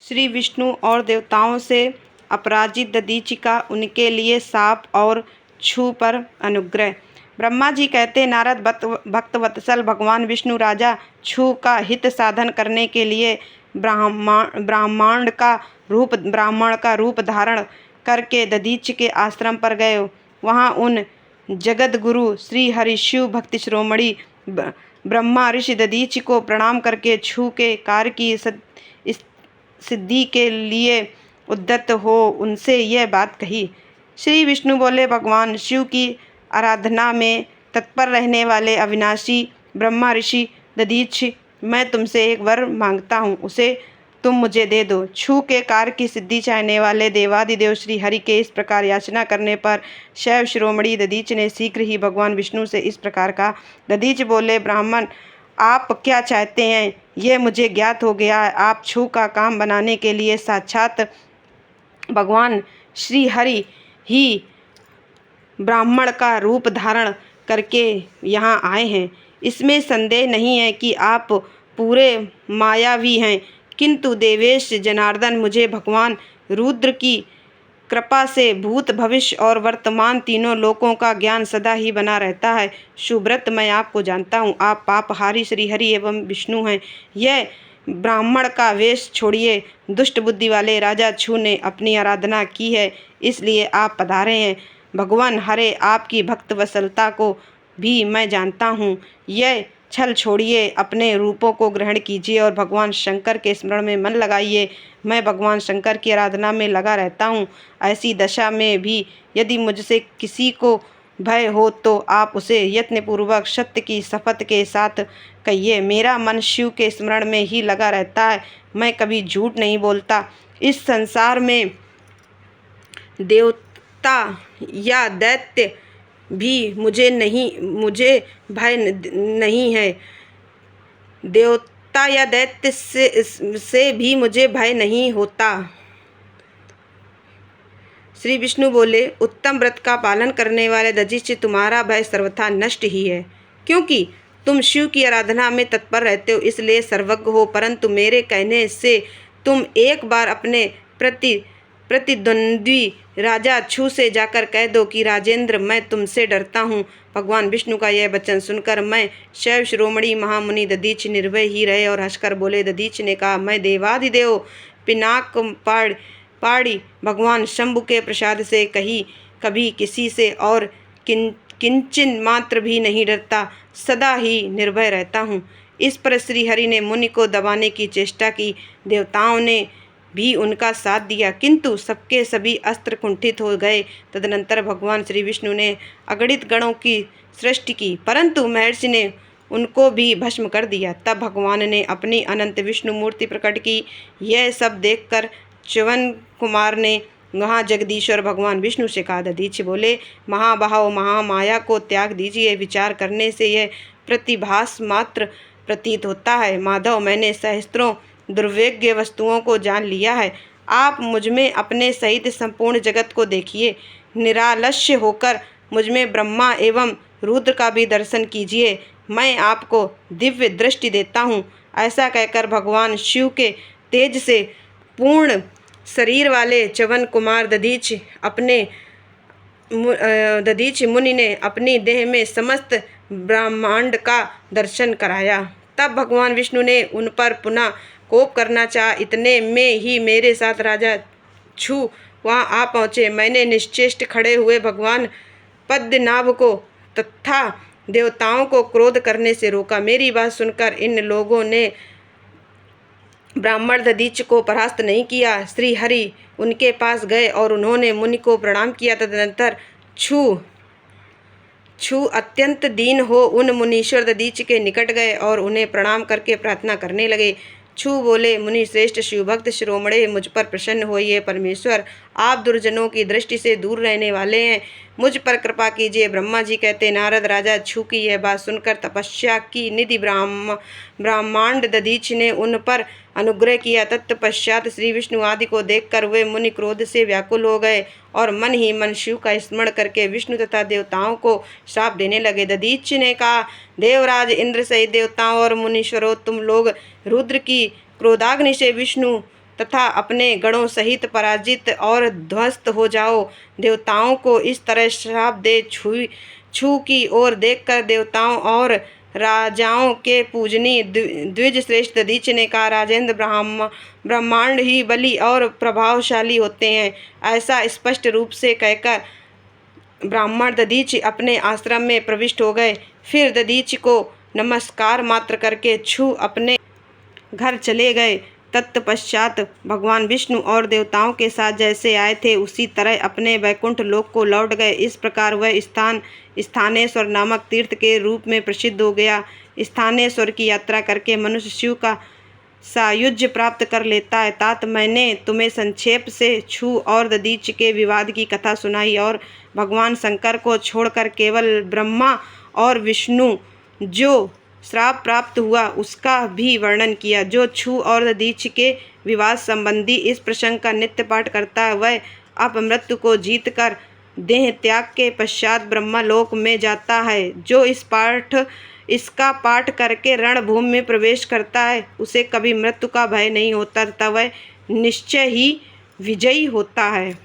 श्री विष्णु और देवताओं से अपराजित दधीचि का उनके लिए शाप और छू पर अनुग्रह। ब्रह्मा जी कहते, नारद भक्तवत्सल भगवान विष्णु राजा छू का हित साधन करने के लिए ब्राह्मण का रूप धारण करके दधीचि के आश्रम पर गए। वहाँ उन जगत गुरु श्री हरिशिव भक्ति शिरोमणि ब्रह्मा ऋषि दधीचि को प्रणाम करके छू के कार्य की सिद्धि के लिए उद्यत हो उनसे यह बात कही। श्री विष्णु बोले, भगवान शिव की आराधना में तत्पर रहने वाले अविनाशी ब्रह्मा ऋषि दधीचि, मैं तुमसे एक वर मांगता हूँ, उसे तुम मुझे दे दो। छू के कार्य की सिद्धि चाहने वाले देवादिदेव श्री हरि के इस प्रकार याचना करने पर शैव शिरोमणि दधीचि ने शीघ्र ही भगवान विष्णु से इस प्रकार कहा। दधीचि बोले, ब्राह्मण, आप क्या चाहते हैं यह मुझे ज्ञात हो गया है। आप छू का काम बनाने के लिए साक्षात भगवान श्री हरि ही ब्राह्मण का रूप धारण करके यहाँ आए हैं। इसमें संदेह नहीं है कि आप पूरे मायावी हैं, किंतु देवेश जनार्दन, मुझे भगवान रुद्र की कृपा से भूत भविष्य और वर्तमान तीनों लोकों का ज्ञान सदा ही बना रहता है। सुब्रत, मैं आपको जानता हूँ, आप पापहारी श्रीहरि एवं विष्णु हैं। यह ब्राह्मण का वेश छोड़िए। दुष्ट बुद्धि वाले राजा छू ने अपनी आराधना की है, इसलिए आप पधारे हैं। भगवान हरे, आपकी भक्त वत्सलता को भी मैं जानता हूँ। यह छल छोड़िए, अपने रूपों को ग्रहण कीजिए और भगवान शंकर के स्मरण में मन लगाइए। मैं भगवान शंकर की आराधना में लगा रहता हूँ। ऐसी दशा में भी यदि मुझसे किसी को भय हो तो आप उसे यत्नपूर्वक सत्य की शपथ के साथ कहिए। मेरा मन शिव के स्मरण में ही लगा रहता है, मैं कभी झूठ नहीं बोलता। इस संसार में देवता या दैत्य भी मुझे भय नहीं है। देवता या दैत्य से भी मुझे भय नहीं होता। श्री विष्णु बोले, उत्तम व्रत का पालन करने वाले दधीचि, तुम्हारा भय सर्वथा नष्ट ही है, क्योंकि तुम शिव की आराधना में तत्पर रहते हो, इसलिए सर्वज्ञ हो। परंतु मेरे कहने से तुम एक बार अपने प्रतिद्वंद्वी राजा छू से जाकर कह दो कि राजेंद्र, मैं तुमसे डरता हूँ। भगवान विष्णु का यह वचन सुनकर मैं शैव शिरोमणि महामुनि दधीचि निर्भय ही रहे और हंसकर बोले। दधीचि ने कहा, मैं देवादिदेव पिनाक पाड़ी भगवान शंभु के प्रसाद से कभी किसी से और किंचन मात्र भी नहीं डरता, सदा ही निर्भय रहता हूँ। इस पर श्री हरि ने मुनि को दबाने की चेष्टा की। देवताओं ने भी उनका साथ दिया, किंतु सबके सभी अस्त्र कुंठित हो गए। तदनंतर भगवान श्री विष्णु ने अगणित गणों की सृष्टि की, परंतु महर्षि ने उनको भी भस्म कर दिया। तब भगवान ने अपनी अनंत विष्णु मूर्ति प्रकट की। यह सब देखकर च्यवन कुमार ने वहाँ जगदीश्वर भगवान विष्णु से कहा। दधीचि बोले, महाबाहो, महामाया को त्याग दीजिए। विचार करने से यह प्रतिभास मात्र प्रतीत होता है। माधव, मैंने सहस्त्रों दुर्वेद्य वस्तुओं को जान लिया है। आप मुझमें अपने सहित संपूर्ण जगत को देखिए। निरालस्य होकर मुझमें ब्रह्मा एवं रुद्र का भी दर्शन कीजिए। मैं आपको दिव्य दृष्टि देता हूँ। ऐसा कहकर भगवान शिव के तेज से पूर्ण शरीर वाले च्यवन कुमार दधीचि मुनि ने अपनी देह में समस्त ब्रह्मांड का दर्शन कराया। तब भगवान विष्णु ने उन पर पुनः कोप करना चाहा। इतने में ही मेरे साथ राजा छू वहाँ आ पहुँचे। मैंने निश्चेष्ट खड़े हुए भगवान पद्मनाभ को तथा देवताओं को क्रोध करने से रोका। मेरी बात सुनकर इन लोगों ने ब्राह्मण दधीचि को परास्त नहीं किया। श्री हरि उनके पास गए और उन्होंने मुनि को प्रणाम किया। तदनंतर छू अत्यंत दीन हो उन मुनीश्वर दधीचि के निकट गए और उन्हें प्रणाम करके प्रार्थना करने लगे। छू बोले, मुनि श्रेष्ठ शिवभक्त शिरोमणे, मुझ पर प्रसन्न होइए। परमेश्वर, आप दुर्जनों की दृष्टि से दूर रहने वाले हैं, मुझ पर कृपा कीजिए। ब्रह्मा जी कहते, नारद राजा छू की यह बात सुनकर तपस्या की निधि ब्रह्मांड दधीचि ने उन पर अनुग्रह किया। तत्पश्चात श्री विष्णु आदि को देखकर वे मुनि क्रोध से व्याकुल हो गए और मन ही मन शिव का स्मरण करके विष्णु तथा देवताओं को शाप देने लगे। दधीचि ने कहा, देवराज इंद्र सहित देवताओं और मुनीश्वरों, तुम लोग रुद्र की क्रोधाग्नि से विष्णु तथा अपने गणों सहित पराजित और ध्वस्त हो जाओ। देवताओं को इस तरह श्राप दे छू की ओर देखकर देवताओं और राजाओं के पूजनीय द्विज श्रेष्ठ दधीचि ने कहा, राजेंद्र, ब्रह्मांड ही बली और प्रभावशाली होते हैं। ऐसा स्पष्ट रूप से कहकर ब्राह्मण दधीचि अपने आश्रम में प्रविष्ट हो गए। फिर दधीचि को नमस्कार मात्र करके छू अपने घर चले गए। तत्पश्चात भगवान विष्णु और देवताओं के साथ जैसे आए थे उसी तरह अपने वैकुंठ लोक को लौट गए। इस प्रकार वह स्थान स्थानेश्वर नामक तीर्थ के रूप में प्रसिद्ध हो गया। स्थानेश्वर की यात्रा करके मनुष्य शिव का सायुज्य प्राप्त कर लेता है। तात मैंने तुम्हें संक्षेप से छू और दधीचि के विवाद की कथा सुनाई और भगवान शंकर को छोड़कर केवल ब्रह्मा और विष्णु जो श्राप प्राप्त हुआ उसका भी वर्णन किया। जो छू और दधीचि के विवाद संबंधी इस प्रसंग का नित्य पाठ करता है वह अपमृत्यु को जीतकर देह त्याग के पश्चात ब्रह्मलोक में जाता है। जो इसका पाठ करके रणभूमि में प्रवेश करता है उसे कभी मृत्यु का भय नहीं होता तथा वह निश्चय ही विजयी होता है।